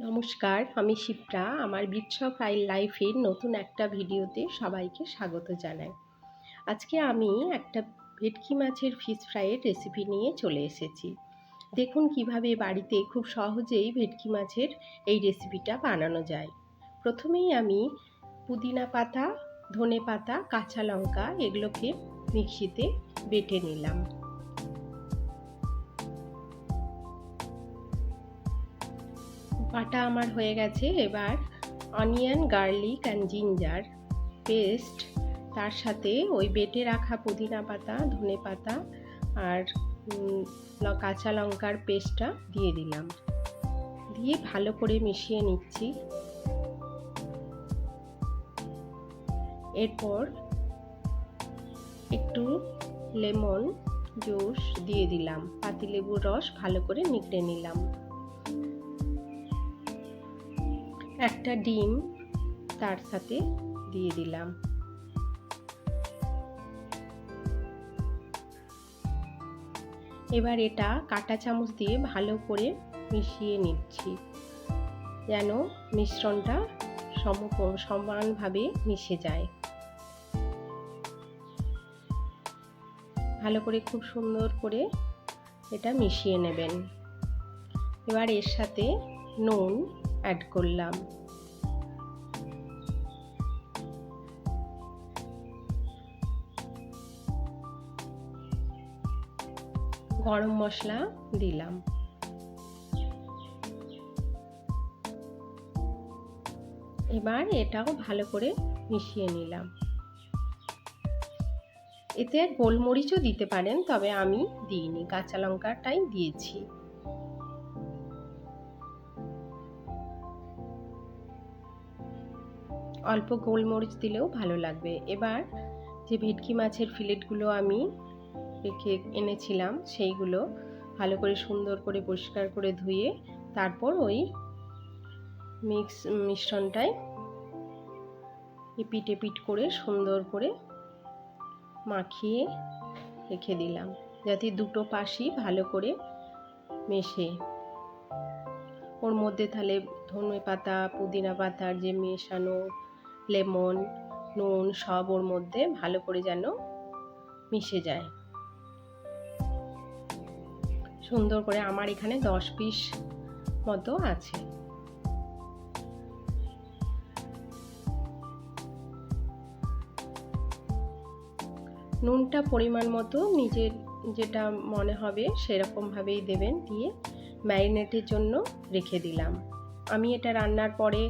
নমস্কার, আমি শিপ্রা। আমার ব্রিটস অফ লাইফের নতুন একটা ভিডিওতে সবাইকে স্বাগত জানাই। আজকে আমি একটা ভেটকি মাছের ফিশ ফ্রাইয়ের রেসিপি নিয়ে চলে এসেছি। দেখুন কিভাবে বাড়িতে খুব সহজেই ভেটকি মাছের এই রেসিপিটা বানানো যায়। প্রথমেই আমি পুদিনা পাতা, ধনে পাতা, কাঁচা লঙ্কা এগুলোকে মিক্সিতে বেটে নিলাম। বাটা আমার হয়ে গেছে। এবার onion, garlic and ginger paste, তার সাথে ওই বেটে রাখা পুদিনা পাতা, ধনে পাতা আর কাঁচা লঙ্কার পেস্টটা দিয়ে দিলাম। দিয়ে ভালো করে মিশিয়ে নিচ্ছি। এরপর একটু লেমন জুস দিয়ে দিলাম, পাতিলেবুর রস ভালো করে নিগড়ে নিলাম। একটা ডিম তার সাথে দিয়ে দিলাম। এবার এটা কাঁটা চামচ দিয়ে ভালো করে মিশিয়ে নিচ্ছি, যেন মিশ্রণটা সমানভাবে মিশে যায়। ভালো করে খুব সুন্দর করে এটা মিশিয়ে নেবেন। এবার এর সাথে নুন অ্যাড করলাম। গরম মশলা দিলাম। এবার এটাও ভালো করে মিশিয়ে নিলাম। এতে গোলমরিচও দিতে পারেন, তবে আমি দিইনি, কাঁচা লঙ্কাটাই দিয়েছি। অল্প গোলমরিচ দিলেও ভালো লাগবে। এবার যে ভেটকি মাছের ফিলেটগুলো আমি রেখে এনেছিলাম সেইগুলো ভালো করে সুন্দর করে পরিষ্কার করে ধুয়ে তারপর ওই মিশ্রণটায় এপিট এপিট করে সুন্দর করে মাখিয়ে রেখে দিলাম, যাতে দুটো পাশই ভালো করে মেশে। ওর মধ্যে তাহলে ধনে পাতা, পুদিনা পাতার যে মেশানো, লেমন, নুন সব ওর মধ্যে ভালো করে যেন মিশে যায়। সুন্দর করে আমার এখানে 10 পিস মতো আছে। নুনটা পরিমাণ মতো নিজের যেটা মনে হবে সেরকমভাবেই দেবেন। দিয়ে ম্যারিনেটের জন্য রেখে দিলাম। আমি এটা রান্নার পরে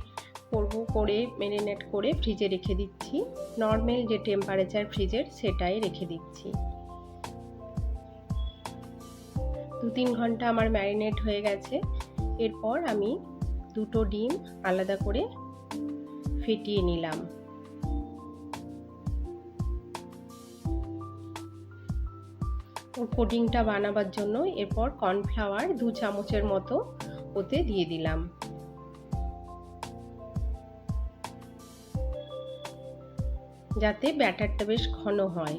করে ম্যারিনেট করে ফ্রিজে রেখে দিচ্ছি। নর্মাল যে টেম্পারেচার ফ্রিজের সেটাই রেখে দিচ্ছি। 2-3 ঘন্টা আমার ম্যারিনেট হয়ে গেছে। এরপর আমি দুটো ডিম আলাদা করে ফেটিয়ে নিলাম। ওর কোটিংটা বানাবার জন্য এরপর কর্নফ্লাওয়ার 2 চামচের মতো ওতে দিয়ে দিলাম। যাতে ব্যাটারটা বেশ ঘন হয়।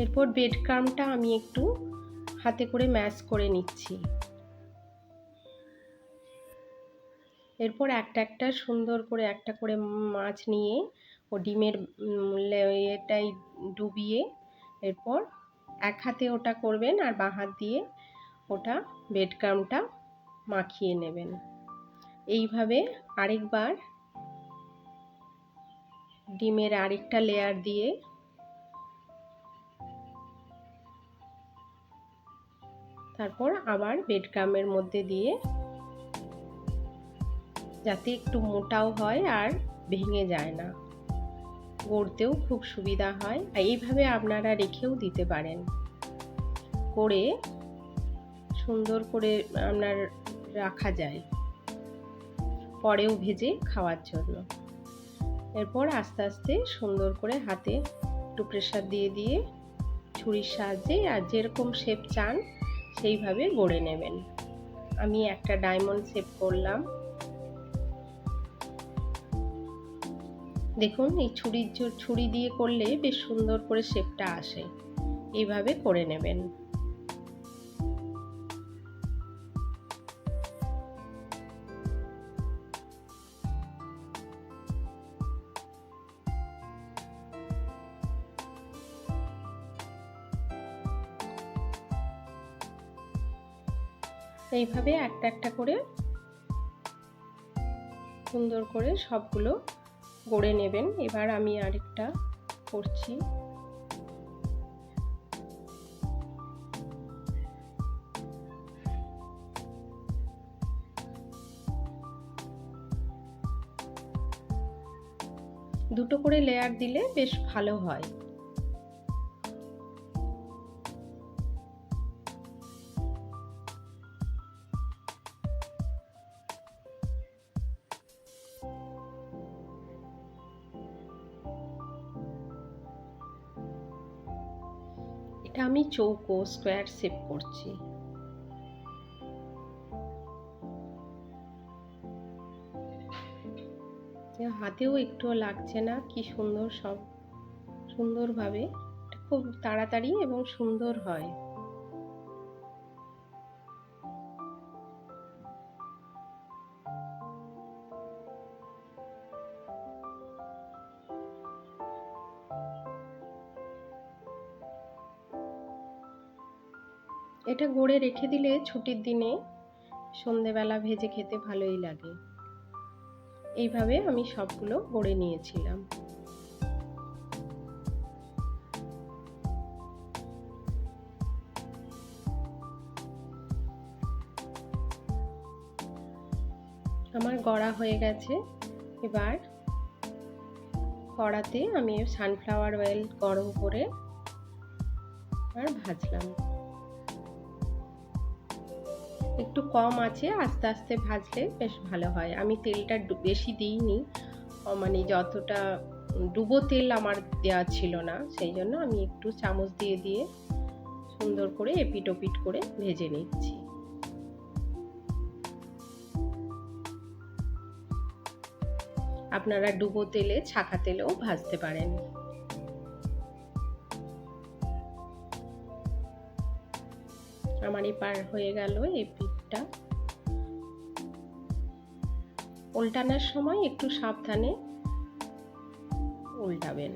এরপর ব্রেড ক্রাম্বটা আমি একটু হাতে করে ম্যাশ করে নিচ্ছি। এরপর একটা সুন্দর করে একটা করে মাছ নিয়ে ও ডিমের এটাই ডুবিয়ে এরপর এক হাতে ওটা করবেন আর বাঁ হাত দিয়ে ওটা ব্রেড ক্রাম্বটা মাখিয়ে নেবেন। এইভাবে আরেকবার ডিমের আরেকটা লেয়ার দিয়ে তারপর আবার ব্রেড ক্রাম্বের মধ্যে দিয়ে, যাতে একটু মোটাও হয় আর ভেঙে যায় না, গড়তেও খুব সুবিধা হয়। আর এইভাবে আপনারা রেখেও দিতে পারেন, করে সুন্দর করে আপনার রাখা যায় পরেও ভেজে খাওয়ার জন্য। এরপর আস্তে আস্তে সুন্দর করে হাতে একটু প্রেসার দিয়ে দিয়ে ছুরির সাহায্যে আর যেরকম শেপ চান সেইভাবে গড়ে নেবেন। আমি একটা ডায়মন্ড শেপ করলাম। দেখুন, এই ছুরি দিয়ে করলে বেশ সুন্দর করে শেপটা আসে। এইভাবে করে নেবেন। এইভাবে একটা একটা করে সুন্দর করে সবগুলো গড়ে নেবেন। এবার আমি আরেকটা করছি। দুটো করে লেয়ার দিলে বেশ ভালো হয়। এটা আমি চৌকো স্কোয়ার শেপ করছি। হাতেও একটুও লাগছে না, কি সুন্দর সব সুন্দরভাবে, খুব তাড়াতাড়ি এবং সুন্দর হয়। এটা গড়ে রেখে দিলে ছুটির দিনে সন্ধেবেলা ভেজে খেতে ভালোই লাগে। এইভাবে আমি সবগুলো গড়ে নিয়েছিলাম। আমার গড়া হয়ে গেছে। এবার কড়াতে আমি সানফ্লাওয়ার অয়েল গরম করে আর ভাজলাম। একটু কম আছে, আস্তে আস্তে ভাজলে বেশ ভালো হয়। আমি তেলটা বেশি দিইনি, মানে যতটা ডুবো তেল আমার দেওয়া ছিল না, সেই জন্য আমি একটু চামচ দিয়ে দিয়ে সুন্দর করে এপিট ওপিট করে ভেজে নিচ্ছি। আপনারা ডুবো তেলে ছাকা তেলেও ভাজতে পারেন। আমার এপার হয়ে গেল এই পিঠটা। উল্টানোর সময় একটু সাবধানে উল্টাবেন।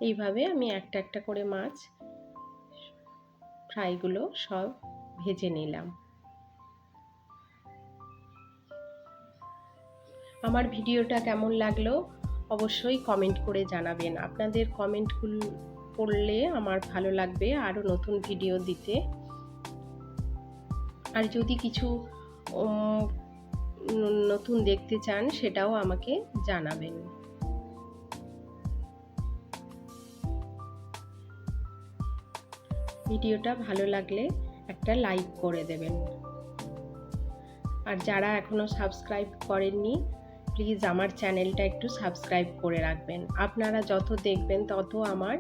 এইভাবে আমি একটা একটা করে মাছ ফ্রাইগুলো সব ভেজে নিলাম। আমার ভিডিওটা কেমন লাগলো অবশ্যই কমেন্ট করে জানাবেন। আপনাদের কমেন্টগুলো পড়লে আমার ভালো লাগবে আরও নতুন ভিডিও দিতে। আর যদি কিছু নতুন দেখতে চান সেটাও আমাকে জানাবেন। ভিডিওটা ভালো লাগলে একটা লাইক করে দেবেন। আর যারা এখনো সাবস্ক্রাইব করেননি প্লিজ আমার চ্যানেলটা একটু সাবস্ক্রাইব করে রাখবেন। আপনারা যত দেখবেন তত আমার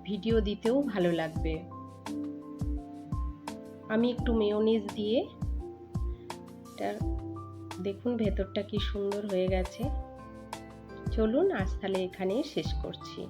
ভিডিও দিতেও ভালো লাগবে। আমি একটু মেয়োনিজ দিয়ে এটা দেখুন ভেতরটা কি সুন্দর হয়ে গেছে। চলুন আজ তাহলে এখানেই শেষ করছি।